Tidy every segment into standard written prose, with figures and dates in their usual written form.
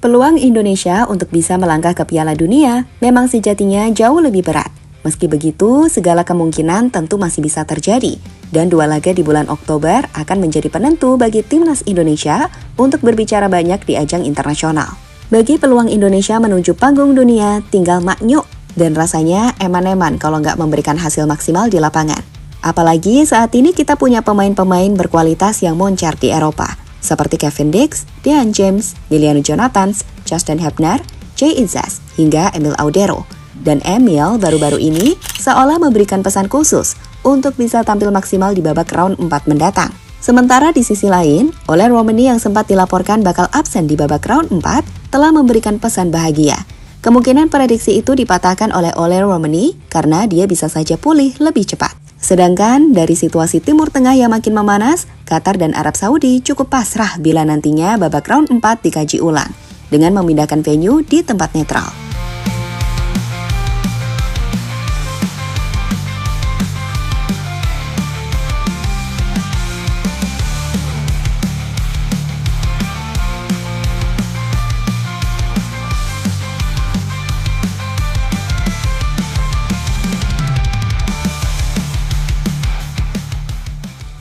Peluang Indonesia untuk bisa melangkah ke Piala Dunia memang sejatinya jauh lebih berat. Meski begitu, segala kemungkinan tentu masih bisa terjadi. Dan 2 laga di bulan Oktober akan menjadi penentu bagi timnas Indonesia untuk berbicara banyak di ajang internasional. Bagi peluang Indonesia menuju panggung dunia, tinggal maknyuk. Dan rasanya eman-eman kalau nggak memberikan hasil maksimal di lapangan. Apalagi saat ini kita punya pemain-pemain berkualitas yang moncar di Eropa. Seperti Kevin Dix, Dean James, Liliano Jonathans, Justin Hebner, Jay Izzas, hingga Emil Audero. Dan Emil baru-baru ini seolah memberikan pesan khusus untuk bisa tampil maksimal di babak round 4 mendatang. Sementara di sisi lain, Ole Romani yang sempat dilaporkan bakal absen di babak round 4 telah memberikan pesan bahagia. Kemungkinan prediksi itu dipatahkan oleh Ole Romani karena dia bisa saja pulih lebih cepat. Sedangkan dari situasi Timur Tengah yang makin memanas, Qatar dan Arab Saudi cukup pasrah bila nantinya babak round 4 dikaji ulang dengan memindahkan venue di tempat netral.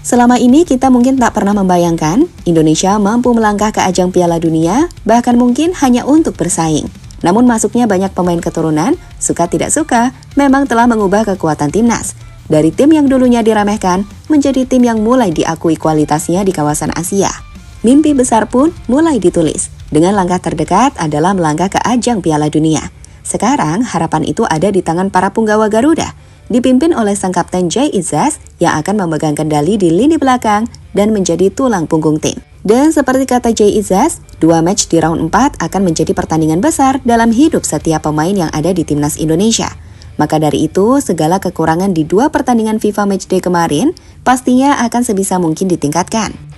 Selama ini kita mungkin tak pernah membayangkan Indonesia mampu melangkah ke ajang Piala Dunia, bahkan mungkin hanya untuk bersaing. Namun masuknya banyak pemain keturunan, suka tidak suka, memang telah mengubah kekuatan timnas. Dari tim yang dulunya diremehkan, menjadi tim yang mulai diakui kualitasnya di kawasan Asia. Mimpi besar pun mulai ditulis, dengan langkah terdekat adalah melangkah ke ajang Piala Dunia. Sekarang harapan itu ada di tangan para punggawa Garuda, dipimpin oleh sang kapten Jay Izzas yang akan memegang kendali di lini belakang dan menjadi tulang punggung tim. Dan seperti kata Jay Izzas, 2 match di round 4 akan menjadi pertandingan besar dalam hidup setiap pemain yang ada di timnas Indonesia. Maka dari itu, segala kekurangan di 2 pertandingan FIFA Matchday kemarin pastinya akan sebisa mungkin ditingkatkan.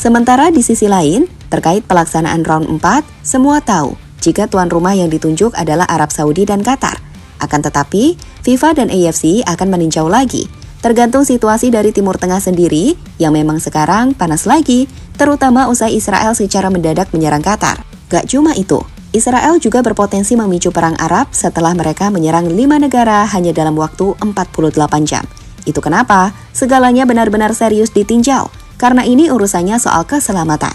Sementara di sisi lain, terkait pelaksanaan round 4, semua tahu jika tuan rumah yang ditunjuk adalah Arab Saudi dan Qatar. Akan tetapi, FIFA dan AFC akan meninjau lagi, tergantung situasi dari Timur Tengah sendiri yang memang sekarang panas lagi, terutama usai Israel secara mendadak menyerang Qatar. Gak cuma itu, Israel juga berpotensi memicu perang Arab setelah mereka menyerang 5 negara hanya dalam waktu 48 jam. Itu kenapa segalanya benar-benar serius ditinjau, karena ini urusannya soal keselamatan.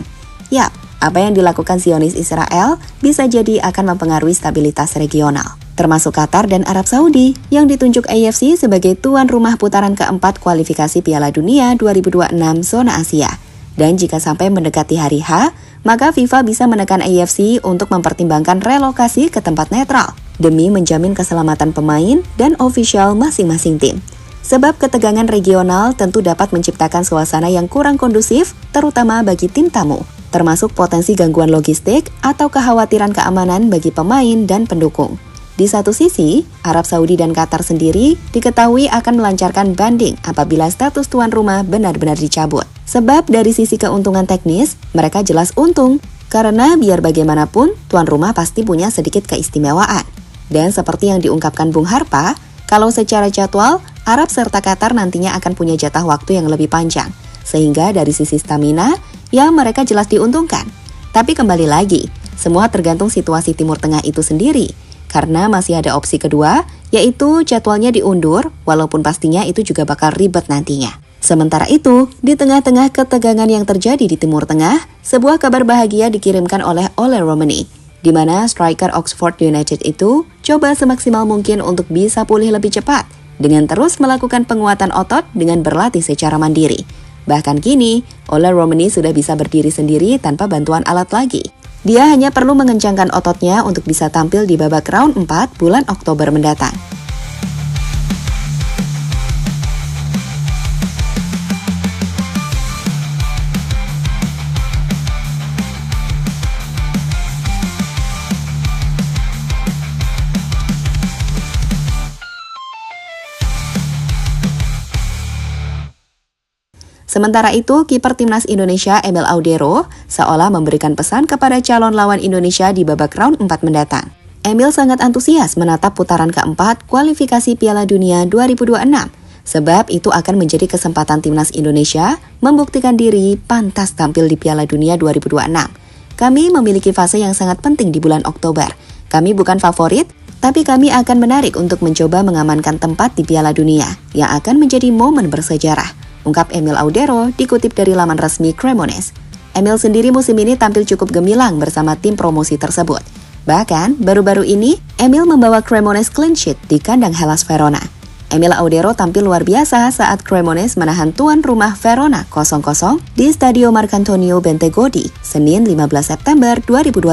Yap, apa yang dilakukan Zionis Israel bisa jadi akan mempengaruhi stabilitas regional, termasuk Qatar dan Arab Saudi yang ditunjuk AFC sebagai tuan rumah putaran keempat kualifikasi Piala Dunia 2026 zona Asia. Dan jika sampai mendekati hari H, maka FIFA bisa menekan AFC untuk mempertimbangkan relokasi ke tempat netral demi menjamin keselamatan pemain dan ofisial masing-masing tim. Sebab ketegangan regional tentu dapat menciptakan suasana yang kurang kondusif, terutama bagi tim tamu, termasuk potensi gangguan logistik atau kekhawatiran keamanan bagi pemain dan pendukung. Di satu sisi, Arab Saudi dan Qatar sendiri diketahui akan melancarkan banding apabila status tuan rumah benar-benar dicabut. Sebab dari sisi keuntungan teknis, mereka jelas untung, karena biar bagaimanapun, tuan rumah pasti punya sedikit keistimewaan. Dan seperti yang diungkapkan Bung Harpa, kalau secara jadwal, Arab serta Qatar nantinya akan punya jatah waktu yang lebih panjang, sehingga dari sisi stamina, ya mereka jelas diuntungkan. Tapi kembali lagi, semua tergantung situasi Timur Tengah itu sendiri, karena masih ada opsi kedua, yaitu jadwalnya diundur, walaupun pastinya itu juga bakal ribet nantinya. Sementara itu, di tengah-tengah ketegangan yang terjadi di Timur Tengah, sebuah kabar bahagia dikirimkan oleh Ole Romani, di mana striker Oxford United itu coba semaksimal mungkin untuk bisa pulih lebih cepat dengan terus melakukan penguatan otot dengan berlatih secara mandiri. Bahkan kini, Ole Romani sudah bisa berdiri sendiri tanpa bantuan alat lagi. Dia hanya perlu mengencangkan ototnya untuk bisa tampil di babak round 4 bulan Oktober mendatang. Sementara itu, kiper timnas Indonesia Emil Audero seolah memberikan pesan kepada calon lawan Indonesia di babak round 4 mendatang. Emil sangat antusias menatap putaran keempat kualifikasi Piala Dunia 2026, sebab itu akan menjadi kesempatan timnas Indonesia membuktikan diri pantas tampil di Piala Dunia 2026. Kami memiliki fase yang sangat penting di bulan Oktober. Kami bukan favorit, tapi kami akan menarik untuk mencoba mengamankan tempat di Piala Dunia yang akan menjadi momen bersejarah, ungkap Emil Audero dikutip dari laman resmi Cremonese. Emil sendiri musim ini tampil cukup gemilang bersama tim promosi tersebut. Bahkan, baru-baru ini, Emil membawa Cremonese clean sheet di kandang Hellas Verona. Emil Audero tampil luar biasa saat Cremonese menahan tuan rumah Verona 0-0 di Stadio Marcantonio Bentegodi, Senin 15 September 2025.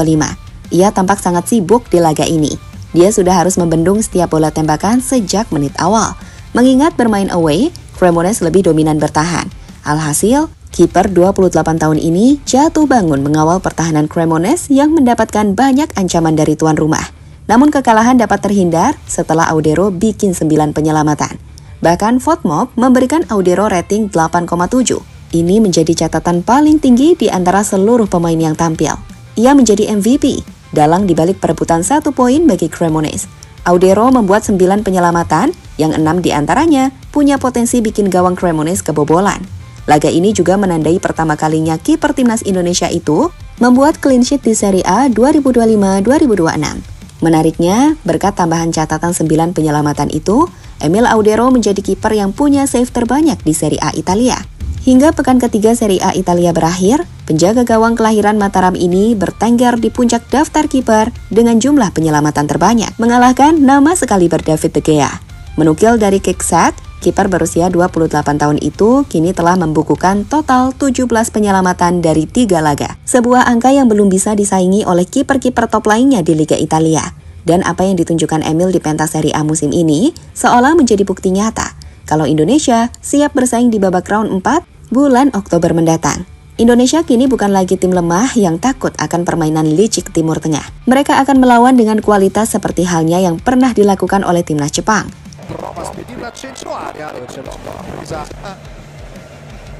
Ia tampak sangat sibuk di laga ini. Dia sudah harus membendung setiap bola tembakan sejak menit awal. Mengingat bermain away, Cremonese lebih dominan bertahan. Alhasil, kiper 28 tahun ini jatuh bangun mengawal pertahanan Cremonese yang mendapatkan banyak ancaman dari tuan rumah. Namun kekalahan dapat terhindar setelah Audero bikin 9 penyelamatan. Bahkan FotMob memberikan Audero rating 8,7. Ini menjadi catatan paling tinggi di antara seluruh pemain yang tampil. Ia menjadi MVP, dalang dibalik perebutan 1 poin bagi Cremonese. Audero membuat 9 penyelamatan, yang 6 diantaranya punya potensi bikin gawang Cremonese kebobolan. Laga ini juga menandai pertama kalinya kiper timnas Indonesia itu membuat clean sheet di Serie A 2025-2026. Menariknya, berkat tambahan catatan 9 penyelamatan itu, Emil Audero menjadi kiper yang punya save terbanyak di Serie A Italia. Hingga pekan ketiga Serie A Italia berakhir, penjaga gawang kelahiran Mataram ini bertengger di puncak daftar kiper dengan jumlah penyelamatan terbanyak, mengalahkan nama sekaliber David De Gea. Menukil dari Kicksat, kiper berusia 28 tahun itu kini telah membukukan total 17 penyelamatan dari 3 laga. Sebuah angka yang belum bisa disaingi oleh kiper-kiper top lainnya di Liga Italia. Dan apa yang ditunjukkan Emil di pentas Serie A musim ini seolah menjadi bukti nyata kalau Indonesia siap bersaing di babak round 4 bulan Oktober mendatang. Indonesia kini bukan lagi tim lemah yang takut akan permainan licik Timur Tengah. Mereka akan melawan dengan kualitas seperti halnya yang pernah dilakukan oleh timnas Jepang. Prova a spedirla a centro area dove c'è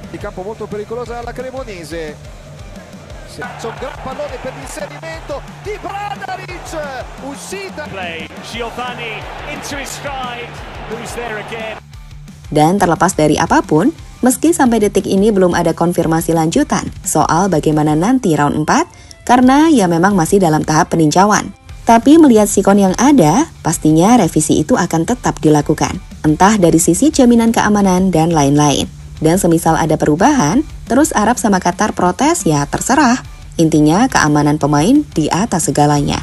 di campo molto pericolosa alla Cremonese. C'è un gran pallone per l'inserimento di Bradaric, uscita play Giovanni into his stride, who's there again. Dan terlepas dari apapun, meski sampai detik ini belum ada konfirmasi lanjutan soal bagaimana nanti round 4 karena ya memang masih dalam tahap peninjauan. Tapi melihat sikon yang ada, pastinya revisi itu akan tetap dilakukan. Entah dari sisi jaminan keamanan dan lain-lain. Dan semisal ada perubahan, terus Arab sama Qatar protes ya terserah. Intinya keamanan pemain di atas segalanya.